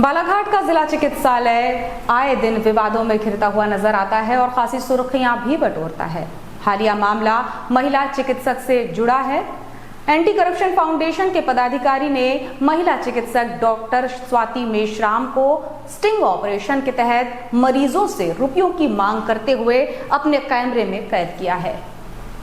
बालाघाट का जिला चिकित्सालय आए दिन विवादों में घिरता हुआ नजर आता है और खासी सुर्खियां भी बटोरता है। हालिया मामला महिला चिकित्सक से जुड़ा है। एंटी करप्शन फाउंडेशन के पदाधिकारी ने महिला चिकित्सक डॉक्टर स्वाति मेश्राम को स्टिंग ऑपरेशन के तहत मरीजों से रुपयों की मांग करते हुए अपने कैमरे में कैद किया है।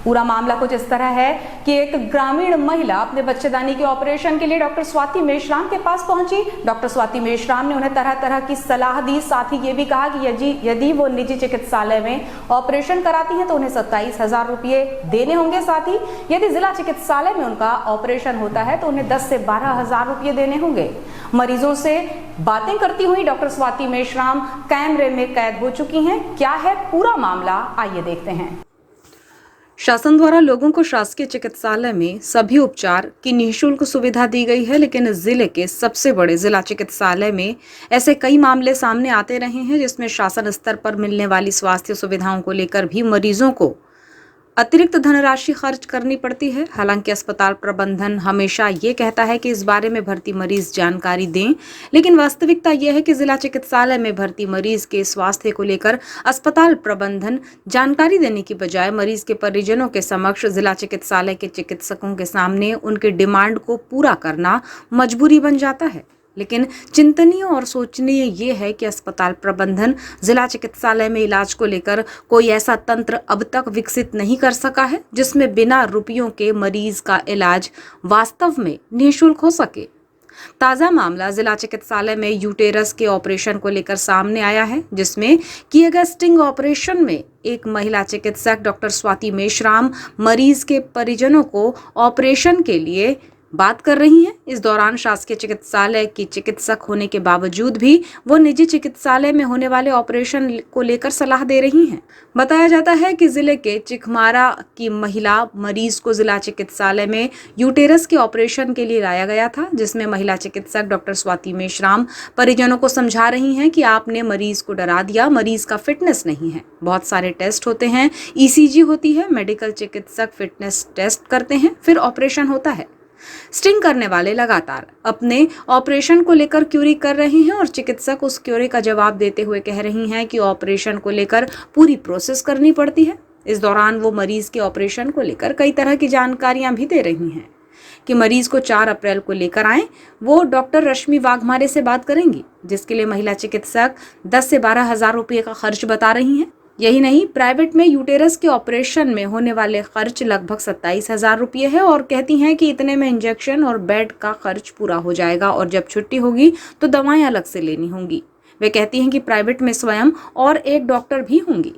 पूरा मामला कुछ इस तरह है कि एक ग्रामीण महिला अपने बच्चेदानी के ऑपरेशन के लिए डॉक्टर स्वाति मेश्राम के पास पहुंची। डॉक्टर स्वाति मेश्राम ने उन्हें तरह तरह की सलाह दी, साथ ही ये भी कहा कि यदि वो निजी चिकित्सालय में ऑपरेशन कराती हैं तो उन्हें 27,000 रुपये देने होंगे। साथ ही यदि जिला चिकित्सालय में उनका ऑपरेशन होता है तो उन्हें 10 से 12,000 रुपये देने होंगे। मरीजों से बातें करती हुई डॉक्टर स्वाति मेश्राम कैमरे में कैद हो चुकी हैं। क्या है पूरा मामला, आइए देखते हैं। शासन द्वारा लोगों को शासकीय चिकित्सालय में सभी उपचार की निःशुल्क सुविधा दी गई है, लेकिन जिले के सबसे बड़े जिला चिकित्सालय में ऐसे कई मामले सामने आते रहे हैं जिसमें शासन स्तर पर मिलने वाली स्वास्थ्य सुविधाओं को लेकर भी मरीजों को अतिरिक्त धनराशि खर्च करनी पड़ती है। हालांकि अस्पताल प्रबंधन हमेशा ये कहता है कि इस बारे में भर्ती मरीज जानकारी दें, लेकिन वास्तविकता यह है कि जिला चिकित्सालय में भर्ती मरीज के स्वास्थ्य को लेकर अस्पताल प्रबंधन जानकारी देने की बजाय मरीज के परिजनों के समक्ष जिला चिकित्सालय के चिकित्सकों के सामने उनके डिमांड को पूरा करना मजबूरी बन जाता है। लेकिन चिंतनीय और सोचनीय ये है कि अस्पताल प्रबंधन जिला चिकित्सालय में इलाज को लेकर कोई ऐसा तंत्र अब तक विकसित नहीं कर सका है जिसमें बिना रुपयों के मरीज का इलाज वास्तव में निःशुल्क हो सके। ताज़ा मामला जिला चिकित्सालय में यूटेरस के ऑपरेशन को लेकर सामने आया है, जिसमें किए गए स्टिंग ऑपरेशन में एक महिला चिकित्सक डॉक्टर स्वाति मेश्राम मरीज के परिजनों को ऑपरेशन के लिए बात कर रही हैं। इस दौरान शासकीय चिकित्सालय की चिकित्सक होने के बावजूद भी वो निजी चिकित्सालय में होने वाले ऑपरेशन को लेकर सलाह दे रही हैं। बताया जाता है कि जिले के चिखमारा की महिला मरीज को जिला चिकित्सालय में यूटेरस के ऑपरेशन के लिए लाया गया था, जिसमें महिला चिकित्सक डॉक्टर स्वाति मेश्राम परिजनों को समझा रही हैं कि आपने मरीज को डरा दिया, मरीज का फिटनेस नहीं है, बहुत सारे टेस्ट होते हैं, ECG होती है, मेडिकल चिकित्सक फिटनेस टेस्ट करते हैं, फिर ऑपरेशन होता है। स्टिंग करने वाले लगातार अपने ऑपरेशन को लेकर क्यूरी कर रहे हैं और चिकित्सक उस क्यूरी का जवाब देते हुए कह रही हैं कि ऑपरेशन को लेकर पूरी प्रोसेस करनी पड़ती है। इस दौरान वो मरीज के ऑपरेशन को लेकर कई तरह की जानकारियां भी दे रही हैं कि मरीज को 4 अप्रैल को लेकर आए। वो डॉक्टर रश्मि वाघमारे से बात करेंगी, जिसके लिए महिला चिकित्सक 10 से 12,000 रुपये का खर्च बता रही हैं। यही नहीं, प्राइवेट में यूटेरस के ऑपरेशन में होने वाले खर्च लगभग 27,000 रुपये है और कहती हैं कि इतने में इंजेक्शन और बेड का खर्च पूरा हो जाएगा और जब छुट्टी होगी तो दवाएं अलग से लेनी होंगी। वे कहती हैं कि प्राइवेट में स्वयं और एक डॉक्टर भी होंगी।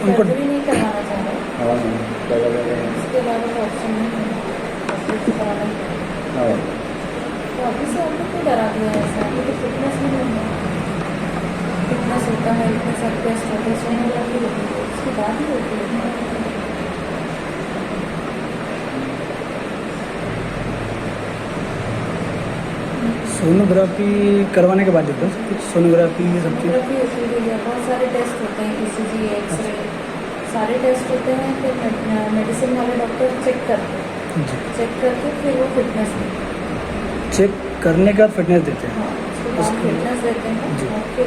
उनको भी नहीं करवाना चाह रहे। इसके अलावा तो ऑप्शन नहीं है। तो अभी से आपको क्यों डरा दिया है ऐसा? अभी तो फिटनेस भी नहीं है। फिटनेस होता है, इतने सब टेस्ट होते हैं, सोनोग्राफी होती है, उसके बाद ही होती है। सोनोग्राफी करवाने के बाद देखो कुछ सोनोग्राफी सब चीज़ होती है, बहुत सारे टेस्ट होते हैं, ECG, एक्सरे, सारे टेस्ट होते हैं। फिर मेडिसिन वाले डॉक्टर चेक करते हैं, चेक करके फिर वो फिटनेस चेक करने के बाद फिटनेस देते हैं। हाँ, फिटनेस देते हैं और फिर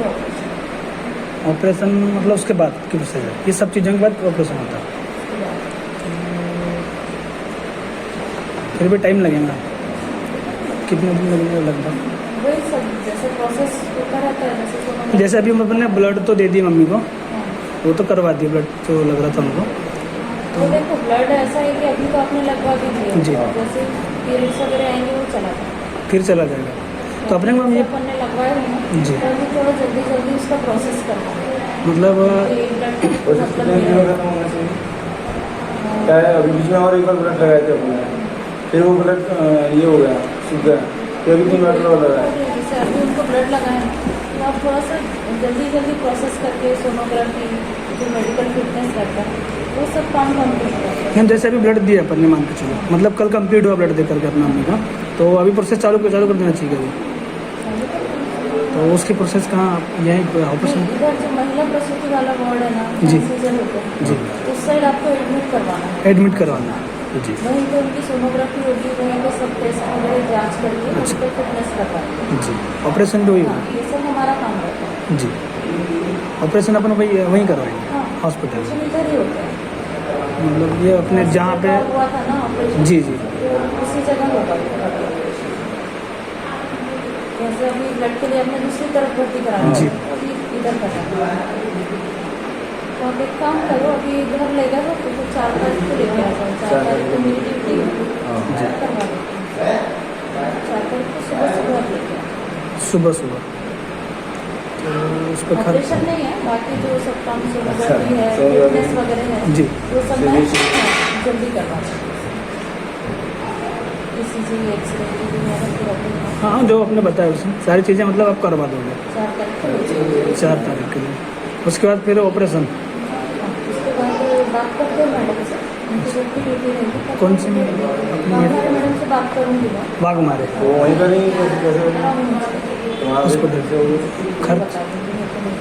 ऑपरेशन मतलब उसके बाद की प्रोसेस है, ये सब चीज़ों के बाद ऑपरेशन होता है। फिर भी टाइम लगेगा, कितने दिन लगेंगे लगभग? वही सब जैसे प्रोसेस होता रहता है। जैसे अभी मैंने ब्लड तो दे दी मम्मी को, वो तो करवा दिया ब्लड जो लग रहा था उनको। तो देखो ब्लड ऐसा है कि अभी तो आपने लगवा भी दिया जी, जैसे पीरियड्स वगैरह आएंगे वो चला जाएगा, फिर चला जाएगा। तो अपने को ये अपन ने लगवाया है जी, तो अभी थोड़ा जल्दी उसका प्रोसेस करना है। मतलब क्या है, अभी बीच में और एक बार ब्लड लगाए थे अपने, फिर वो ब्लड ये हो गया, सूख गया, फिर अभी 3 बार लगा है। जैसे अभी उनको ब्लड लगाए तो आप थोड़ा सा जल्दी प्रोसेस करके सोनोग्राफी जो मेडिकल फिटनेस रहता है वो सब काम कंप्लीट करते हैं। जैसे अभी ब्लड दिया अपन ने, मान के चलो मतलब कल कंप्लीट हुआ ब्लड दे करके अपना मम्मी का, तो अभी प्रोसेस चालू कर देना चाहिए अभी। तो उसकी प्रोसेस कहाँ यहीं ऑपरेशन? नहीं, इधर जो महिला प्रसूति वाला वार्ड है ना, जी। सीजन होता है, जी, उस साइड आपको एडमिट करवाना है। एडमिट करवाना है। जी, वहीं पे उनकी सोनोग्राफी होगी, वहीं पे सब टेस्ट वगैरह जांच करके अच्छा। उनको फिटनेस लगाएंगे। जी, ऑपरेशन भी वही हाँ, होगा? ये सब हमारा काम रहता है। जी, ऑपरेशन अपन वहीं करवाएंगे हाँ, हॉस्पिटल में? ऑपरेशन इधर ही होता है। मतलब ये अपने जहाँ पे? हुआ था ना ऑपरेशन, जी, जी। तो उसी जगह होगा ऑपरेशन। जैसे अभी ब्लड के लिए हमने दूसरी तरफ भर्ती कराया जी। है, अभी इधर करना है। तो आप एक काम करो, अभी इधर ले गए हो तो 4 तारीख को लेके आ जाओ। 4 तारीख को मेरी ड्यूटी है, हाँ। करवा देते हैं। 4 तारीख को सुबह सुबह लेके आओ। सुबह तो उस पर खर्च? ऑपरेशन नहीं है, बाकी जो सब काम सोनोग्राफी अच्छा, है, सोनोग्राफी। फिटनेस वगैरह है, जी। वो सब मैं चलिए। जल्दी करवा दूँ। ECG, एक्सरे जो मेरा पूरा पूरा हाँ, जो आपने बताया उसमें सारी चीज़ें मतलब आप करवा दोगे 4 तारीख को हो जाएगी। 4 तारीख के लिए। उसके बाद फिर ऑपरेशन? उसके बाद बात करते हैं मैडम से, उनकी जब भी ड्यूटी रहेगी। कौन सी मैडम? अपनी हमारे मैडम से बात करूँगी मैं। बाग मारे? वो वहीं पर ही कैसे हाँ, उनसे वहाँ पे हॉस्पिटल। कैसे होगी? खर्च? बता दूँगी, मेरे को नहीं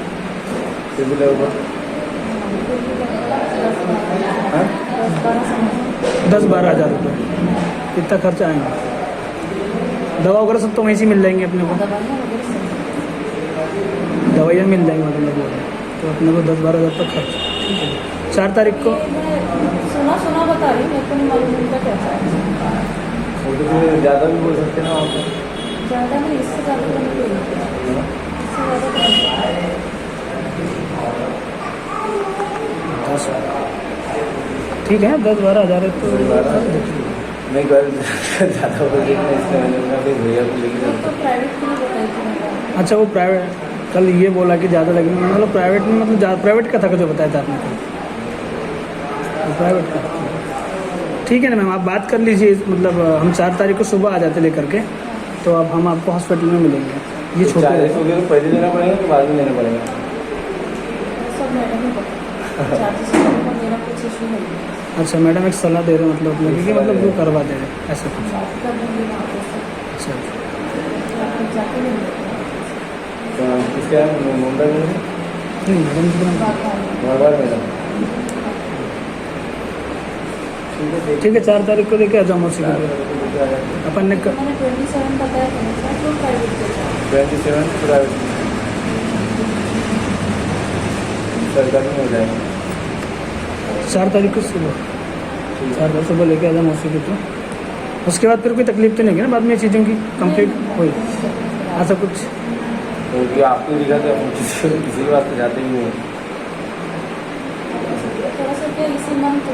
सिविल है ऊपर? हाँ? 10-12 हज़ार रुपये कितना खर्चा आएंगे? दवा वगैरह सब तो वहीं से मिल जाएंगी अपने को? दवाइयाँ वगैरह सब। दवाइयाँ मिल जाएंगी मतलब तो अपने को 10-12 हज़ार तक खर्च। ठीक है, 4 तारीख को? ये मैं सुना बता रही हूँ, मेरे को नहीं मालूम उनका कैसा है। वो तो फिर ज़्यादा भी बोल सकते हैं ना वहाँ पर। ज़्यादा नहीं, इससे ज़्यादा तो नहीं कोई नहीं है। इससे ज़्यादा तो नहीं है। 10 ठीक है, 10-12 हज़ार है तो नहीं कल ज़्यादा बोल देना इसका मैंने बोला फिर भैया को लेके वो तो प्राइवेट के लिए बताई थी मैंने। अच्छा, वो प्राइवेट कल ये बोला कि ज़्यादा लगेंगे, मैंने मतलब प्राइवेट में मतलब प्राइवेट का था जो बताया था आपने कल, प्राइवेट का। ठीक है ना मैम, आप बात कर लीजिए, मतलब हम 4 तारीख को सुबह आ जाते लेकर के, तो अब हम आपको हॉस्पिटल में मिलेंगे। ये तो छोटे चार्जेस वगैरह तो पहले देना पड़ेगा कि बाद में देना पड़ेगा? सब मैडम ही बताई। चार्जेस का मेरा कुछ इशू नहीं है। अच्छा, मैडम एक सलाह दे रहे हैं मतलब अपने कि मतलब वो करवा दे रहे हैं ऐसा कुछ? बात कर लूँगी वहाँ पे से। अच्छा, आप जाके ले लेते हैं। तो किसका है मुंबई में? नहीं मैडम की तरफ- बात आएगी। बार मैडम। ठीक है, 4 तारीख को लेके आ जाओ मौसी को। अपन ने मैंने 27 बताया था ना सर, तो प्राइवेट के साथ। 27 प्राइवेट सरकारी में हो जाएगा। 4 तारीख को सुबह 4 तारीख सुबह लेके आ जाओ मौसी को। तो उसके बाद फिर कोई तकलीफ तो नहीं होगी ना बाद में ये चीज़ों की कंप्लीट हुई ऐसा कुछ? क्योंकि आपको दिखाते हैं किसी बात से जाते ही नहीं हैं। थोड़ा सा क्या इसी मंथ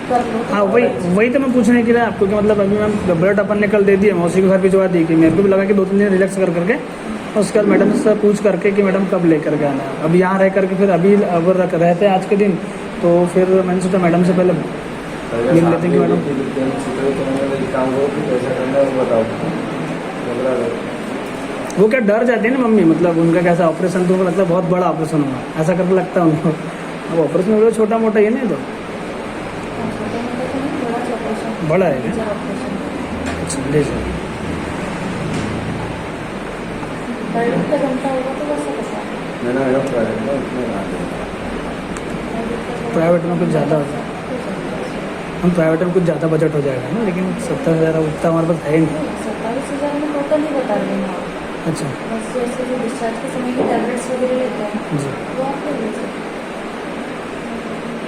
कर लो। हाँ, वही तो मैं पूछने के लिए आपको कि मतलब अभी मैम ब्लड अपन ने कल दे दिया, मौसी को घर भिजवा दी कि मेरे को भी लगा कि 2-3 दिन रिलैक्स कर करके और उसके बाद मैडम से पूछ करके कि मैडम कब लेकर के आना है। अब यहाँ रह करके फिर अभी अगर रहते हैं आज के दिन तो फिर मैंने सोचा मैडम से पहले मिल लेते हैं कि मैडम काम करो कि कैसा करना है वो बताओ। वो क्या डर जाती है ना मम्मी, मतलब उनका कैसा ऑपरेशन तो उनको लगता है बहुत बड़ा ऑपरेशन होगा, ऐसा करके लगता है उनको। अब ऑपरेशन हो छोटा मोटा ही नहीं तो बड़ा है क्या? अच्छा, ले जाओ। प्राइवेट का घंटा होगा तो वैसा कैसा है? मैंने मैडम प्राइवेट में उतने कहा प्राइवेट में कुछ ज़्यादा हो जाए, हम प्राइवेट में कुछ ज़्यादा बजट हो जाएगा ना, लेकिन 70,000 उतना हमारे पास है ही नहीं। 27,000 में टोटल ही बता रही हूँ। अच्छा बस जैसे जो डिस्चार्ज के समय की टैबलेट्स वगैरह लेते हैं जी, वो आप ले लीजिए।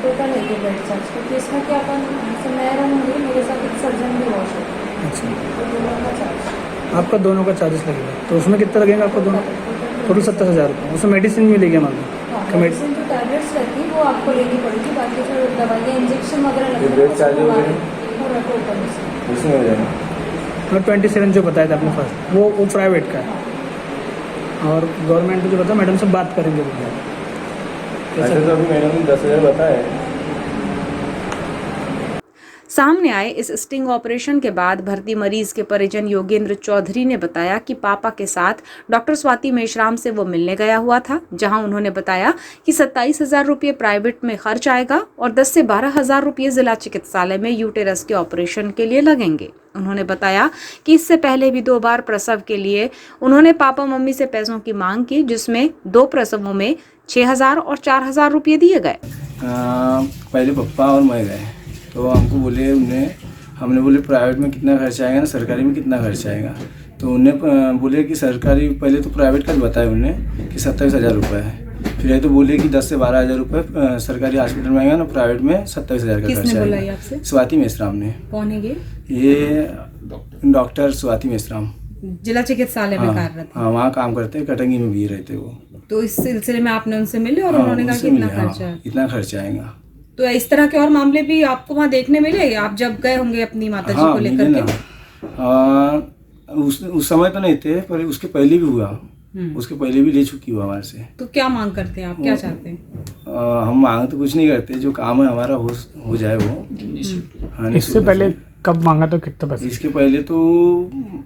टोटल है ये बेड चार्ज, क्योंकि इसमें क्या अपन जैसे मैं रहूँगी, मेरे साथ एक सर्जन भी वॉश होगा, अच्छा तो दोनों का चार्ज आपका दोनों का चार्जेस लगेगा, तो उसमें कितना लगेगा आपको दोनों? टोटल 70,000 रुपये। उसमें मेडिसिन मिलेगी हमारे को? मेडिसिन जो टैबलेट्स रहती है वो आपको लेनी पड़ेगी, बाकी जो दवाइयाँ इंजेक्शन वगैरह लगते हैं बेड चार्ज वो वगैरह? हमारे पूरा टोटल इसमें। उसमें हो जाएगा। मैं 27 जो बताया था आपने फर्स्ट, वो प्राइवेट का है, और गवर्नमेंट जो बताया मैडम से बात करेंगे वो ऐसे तो अभी मैडम ने 10,000 बताया। सामने आए इस स्टिंग ऑपरेशन के बाद भर्ती मरीज के परिजन योगेंद्र चौधरी ने बताया कि पापा के साथ डॉक्टर स्वाति मेश्राम से वो मिलने गया हुआ था, जहां उन्होंने बताया कि 27,000 रुपये प्राइवेट में खर्च आएगा और 10 से 12,000 रुपये जिला चिकित्सालय में यूटेरस के ऑपरेशन के लिए लगेंगे। उन्होंने बताया कि इससे पहले भी 2 बार प्रसव के लिए उन्होंने पापा मम्मी से पैसों की मांग की, जिसमें 2 प्रसवों में 6,000 और 4,000 रुपये दिए गए। पहले पप्पा और मैं गए तो हमको बोले हमने बोले प्राइवेट में कितना खर्चा आएगा ना सरकारी में कितना खर्चा आएगा, तो उन्हें बोले कि सरकारी पहले तो प्राइवेट का बताया उन्हें कि 27,000 रुपये है, फिर ये तो बोले कि 10 से 12,000 रुपये सरकारी हॉस्पिटल में आएगा ना, प्राइवेट में 27,000 का खर्चा आएगा। आपसे? स्वाति मेश्राम ने। कौन है ये डॉक्टर स्वाति मेश्राम जिला चिकित्सालय में कार्यरत? हाँ, वहाँ काम करते हैं, कटंगी में भी रहते वो। तो इस सिलसिले में आपने उनसे मिले और उन्होंने कहा कि इतना खर्चा है? इतना खर्चा आएगा। तो इस तरह के और मामले भी आपको वहाँ देखने मिले? आप जब गए होंगे अपनी माता जी को लेकर के? उस समय तो नहीं थे, पर उसके पहले भी हुआ, उसके पहले भी ले चुकी हुआ हमारे से। तो क्या मांग करते हैं आप, क्या चाहते हैं? हम मांग तो कुछ नहीं करते, जो काम है हमारा हो जाए वो। हाँ, इससे पहले कब मांगा तो कितना पैसा? इसके पहले तो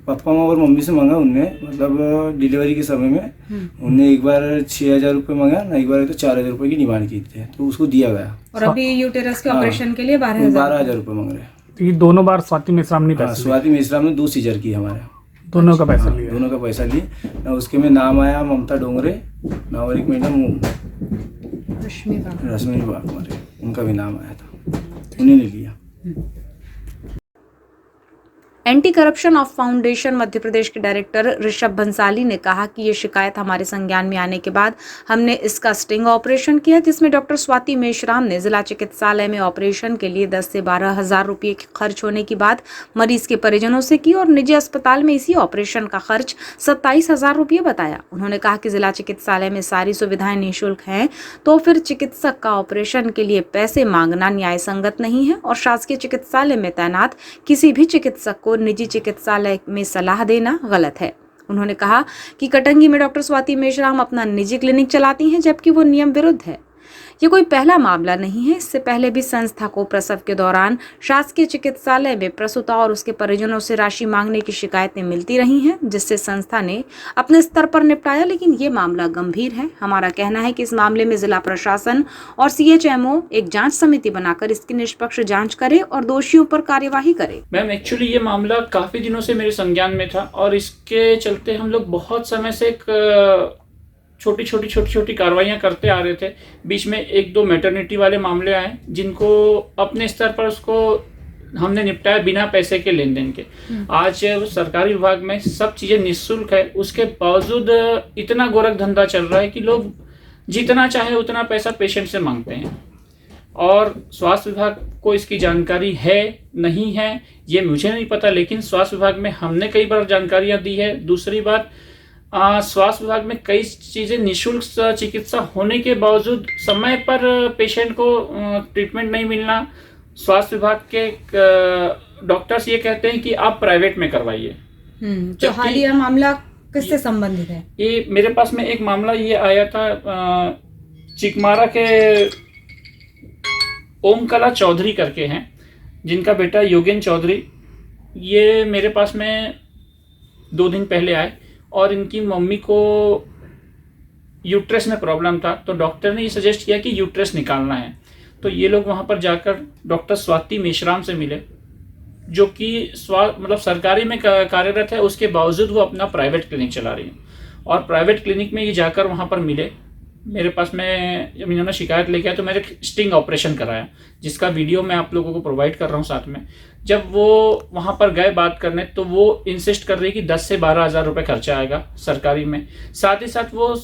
पापा और मम्मी से मांगा उनने, मतलब डिलीवरी के समय में उनने एक बार 6,000 रुपये मांगा ना, एक बार तो 4,000 रुपये की डिमांड की थी, तो उसको दिया गया। और अभी यूटेरस के ऑपरेशन के लिए 12,000 रुपये मांग रहे। तो ये दोनों बार स्वाति मेश्राम ने पैसा? स्वाति मेश्राम ने 2 सीजर की हमारे। दोनों का पैसा लिया? दोनों का पैसा लिए ना। उसके में नाम आया ममता डोंगरे ना, और एक मैडम रश्मि बागमारे, उनका भी नाम आया था, उन्हें ने लिया। Anti corruption of foundation Madhya Pradesh के डायरेक्टर ऋषभ बंसाली ने कहा कि ये शिकायत हमारे संज्ञान में आने के बाद हमने इसका स्टिंग ऑपरेशन किया, जिसमें डॉक्टर स्वाति मेश्राम ने जिला चिकित्सालय में ऑपरेशन के लिए 10 से 12,000 रुपये खर्च होने की बात मरीज के परिजनों से की और निजी अस्पताल में इसी ऑपरेशन का खर्च 27,000 रुपये बताया। उन्होंने कहा कि जिला चिकित्सालय में सारी सुविधाएं निःशुल्क हैं, तो फिर चिकित्सक का ऑपरेशन के लिए पैसे मांगना न्याय संगत नहीं है और शासकीय चिकित्सालय में तैनात किसी भी चिकित्सक को निजी चिकित्सालय में सलाह देना गलत है। उन्होंने कहा कि कटंगी में डॉक्टर स्वाति मेश्राम अपना निजी क्लिनिक चलाती हैं, जबकि वो नियम विरुद्ध है। ये कोई पहला मामला नहीं है, इससे पहले भी संस्था को प्रसव के दौरान शासकीय चिकित्सालय में प्रसूता और उसके परिजनों से राशि मांगने की शिकायतें मिलती रही हैं, जिससे संस्था ने अपने स्तर पर निपटाया, लेकिन ये मामला गंभीर है। हमारा कहना है कि इस मामले में जिला प्रशासन और CHMO एक जांच समिति बनाकर इसकी निष्पक्ष जांच करे और दोषियों पर कार्यवाही करे। मैम, एक्चुअली ये मामला काफ़ी दिनों से मेरे संज्ञान में था और इसके चलते हम लोग बहुत समय से एक छोटी कार्रवाइयाँ करते आ रहे थे। बीच में 1-2 मैटरनिटी वाले मामले आए, जिनको अपने स्तर पर उसको हमने निपटाया बिना पैसे के लेन देन के। आज सरकारी विभाग में सब चीज़ें निःशुल्क है, उसके बावजूद इतना गोरख धंधा चल रहा है कि लोग जितना चाहे उतना पैसा पेशेंट से मांगते हैं। और स्वास्थ्य विभाग को इसकी जानकारी है नहीं है ये मुझे नहीं पता, लेकिन स्वास्थ्य विभाग में हमने कई बार जानकारियाँ दी है। दूसरी बात, स्वास्थ्य विभाग में कई चीज़ें निःशुल्क चिकित्सा होने के बावजूद समय पर पेशेंट को ट्रीटमेंट नहीं मिलना। स्वास्थ्य विभाग के डॉक्टर्स ये कहते हैं कि आप प्राइवेट में करवाइए। तो हालिया मामला किससे संबंधित है? ये मेरे पास में एक मामला ये आया था, चिकमारा के ओमकला चौधरी करके हैं, जिनका बेटा योगेन चौधरी। ये मेरे पास में 2 दिन पहले आए और इनकी मम्मी को यूट्रस में प्रॉब्लम था, तो डॉक्टर ने ये सजेस्ट किया कि यूट्रस निकालना है। तो ये लोग वहाँ पर जाकर डॉक्टर स्वाति मेश्राम से मिले, जो कि मतलब सरकारी में कार्यरत है, उसके बावजूद वो अपना प्राइवेट क्लिनिक चला रही है। और प्राइवेट क्लिनिक में ये जाकर वहाँ पर मिले, मेरे पास में जब इन्होंने शिकायत लेके आया तो मैंने स्टिंग ऑपरेशन कराया, जिसका वीडियो मैं आप लोगों को प्रोवाइड कर रहा हूँ साथ में। जब वो वहाँ पर गए बात करने, तो वो इंसिस्ट कर रही कि 10 से 12,000 रुपये खर्चा आएगा सरकारी में। साथ ही साथ वो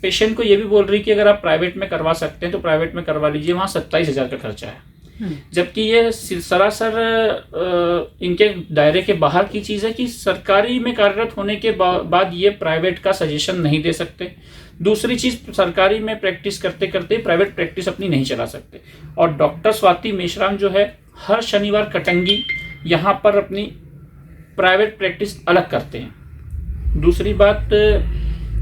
पेशेंट को ये भी बोल रही कि अगर आप प्राइवेट में करवा सकते हैं तो प्राइवेट में करवा लीजिए, वहाँ 27,000 का खर्चा है। जबकि ये सरासर इनके दायरे के बाहर की चीज़ है कि सरकारी में कार्यरत होने के बाद ये प्राइवेट का सजेशन नहीं दे सकते। दूसरी चीज़, सरकारी में प्रैक्टिस करते करते प्राइवेट प्रैक्टिस अपनी नहीं चला सकते। और डॉक्टर स्वाति मेश्राम जो है, हर शनिवार कटंगी यहाँ पर अपनी प्राइवेट प्रैक्टिस अलग करते हैं। दूसरी बात,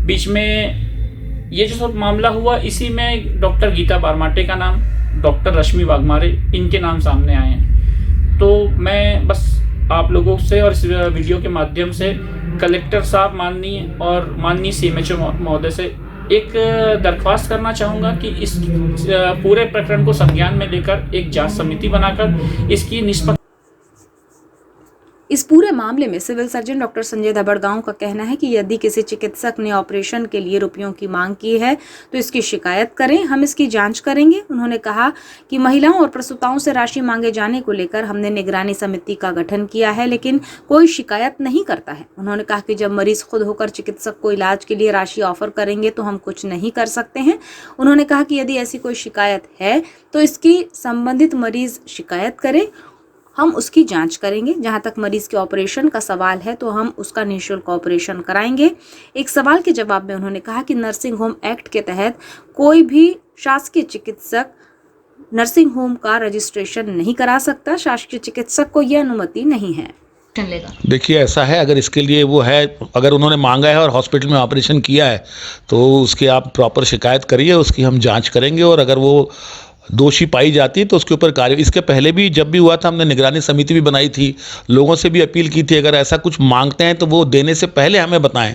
बीच में ये जो सब मामला हुआ, इसी में डॉक्टर गीता बारमाटे का नाम, डॉक्टर रश्मि वाघमारे, इनके नाम सामने आए हैं। तो मैं बस आप लोगों से और इस वीडियो के माध्यम से कलेक्टर साहब माननीय और माननीय CMHO महोदय से एक दरख्वास्त करना चाहूँगा कि इस पूरे प्रकरण को संज्ञान में लेकर एक जांच समिति बनाकर इसकी निष्पक्ष। इस पूरे मामले में सिविल सर्जन डॉक्टर संजय धबड़गांव का कहना है कि यदि किसी चिकित्सक ने ऑपरेशन के लिए रुपयों की मांग की है तो इसकी शिकायत करें, हम इसकी जांच करेंगे। उन्होंने कहा कि महिलाओं और प्रसूताओं से राशि मांगे जाने को लेकर हमने निगरानी समिति का गठन किया है, लेकिन कोई शिकायत नहीं करता है। उन्होंने कहा कि जब मरीज खुद होकर चिकित्सक को इलाज के लिए राशि ऑफर करेंगे तो हम कुछ नहीं कर सकते हैं। उन्होंने कहा कि यदि ऐसी कोई शिकायत है तो इसकी संबंधित मरीज शिकायत करे, हम उसकी जांच करेंगे। जहां तक मरीज के ऑपरेशन का सवाल है तो हम उसका निःशुल्क ऑपरेशन कराएंगे। एक सवाल के जवाब में उन्होंने कहा कि नर्सिंग होम एक्ट के तहत कोई भी शासकीय चिकित्सक नर्सिंग होम का रजिस्ट्रेशन नहीं करा सकता। शासकीय चिकित्सक को यह अनुमति नहीं है। देखिए, ऐसा है, अगर इसके लिए वो है, अगर उन्होंने मांगा है और हॉस्पिटल में ऑपरेशन किया है तो उसकी आप प्रॉपर शिकायत करिए, उसकी हम जांच करेंगे और अगर वो दोषी पाई जाती है तो उसके ऊपर कार्य। इसके पहले भी जब भी हुआ था हमने निगरानी समिति भी बनाई थी, लोगों से भी अपील की थी अगर ऐसा कुछ मांगते हैं तो वो देने से पहले हमें बताएं।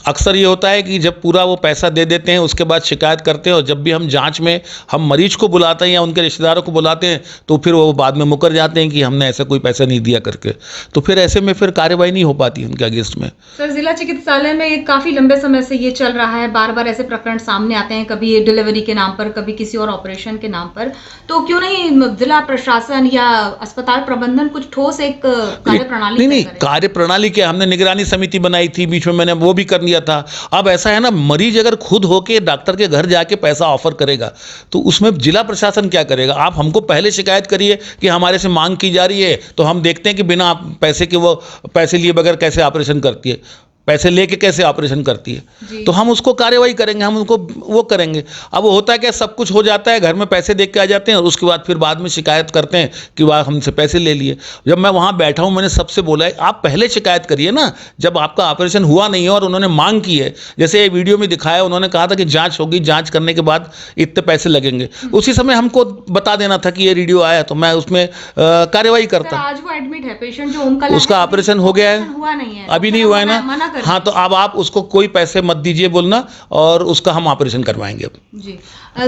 अक्सर ये होता है कि जब पूरा वो पैसा दे देते हैं उसके बाद शिकायत करते हैं और जब भी हम जांच में हम मरीज को बुलाते हैं या उनके रिश्तेदारों को बुलाते हैं तो फिर वो बाद में मुकर जाते हैं कि हमने ऐसा कोई पैसा नहीं दिया करके, तो फिर ऐसे में फिर कार्रवाई नहीं हो पाती उनके अगेंस्ट में। सर, जिला चिकित्सालय में काफ़ी लंबे समय से ये चल रहा है, बार बार ऐसे प्रकरण सामने आते हैं, कभी डिलीवरी के नाम पर, कभी किसी और ऑपरेशन के नाम पर। तो क्यों नहीं जिला प्रशासन या अस्पताल प्रबंधन कुछ ठोस एक कार्यप्रणाली? नहीं, कार्य प्रणाली क्या, हमने निगरानी समिति बनाई थी, बीच में मैंने वो भी कर दिया था। अब ऐसा है ना, मरीज अगर खुद होके डॉक्टर के घर जाके पैसा ऑफर करेगा तो उसमें जिला प्रशासन क्या करेगा? आप हमको पहले शिकायत करिए कि हमारे से मांग की जा रही है तो हम देखते हैं कि बिना पैसे के वो पैसे लिए बगैर कैसे ऑपरेशन करती है, पैसे लेके कैसे ऑपरेशन करती है, तो हम उसको कार्रवाई करेंगे, हम उनको वो करेंगे। अब वो होता है कि सब कुछ हो जाता है, घर में पैसे देख के आ जाते हैं और उसके बाद फिर बाद में शिकायत करते हैं कि वह हमसे पैसे ले लिए। जब मैं वहाँ बैठा हूँ मैंने सबसे बोला है आप पहले शिकायत करिए ना, जब आपका ऑपरेशन हुआ नहीं है और उन्होंने मांग की है, जैसे ये वीडियो में दिखाया उन्होंने कहा था कि जाँच होगी, जाँच करने के बाद इतने पैसे लगेंगे, उसी समय हमको बता देना था कि ये वीडियो आया तो मैं उसमें कार्रवाई करता। आज वो एडमिट है पेशेंट, जो उनका उसका ऑपरेशन हो गया है, हुआ नहीं है, अभी नहीं हुआ है ना। हाँ, तो अब आप उसको कोई पैसे मत दीजिए बोलना और उसका हम ऑपरेशन करवाएंगे। जी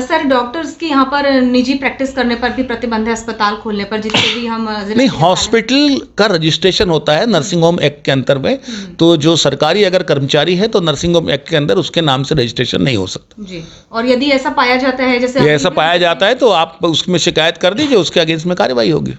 सर, डॉक्टर्स की यहाँ पर निजी प्रैक्टिस करने पर भी प्रतिबंध है, अस्पताल खोलने पर, जिससे भी हम नहीं, हॉस्पिटल का रजिस्ट्रेशन होता है नर्सिंग होम एक्ट के अंतर में, तो जो सरकारी अगर कर्मचारी है तो नर्सिंग होम एक्ट के अंदर उसके नाम से रजिस्ट्रेशन नहीं हो सकता। जी, और यदि ऐसा पाया जाता है, जैसे ऐसा पाया जाता है तो आप उसमें शिकायत कर दीजिए, उसके अगेंस्ट में कार्रवाई होगी।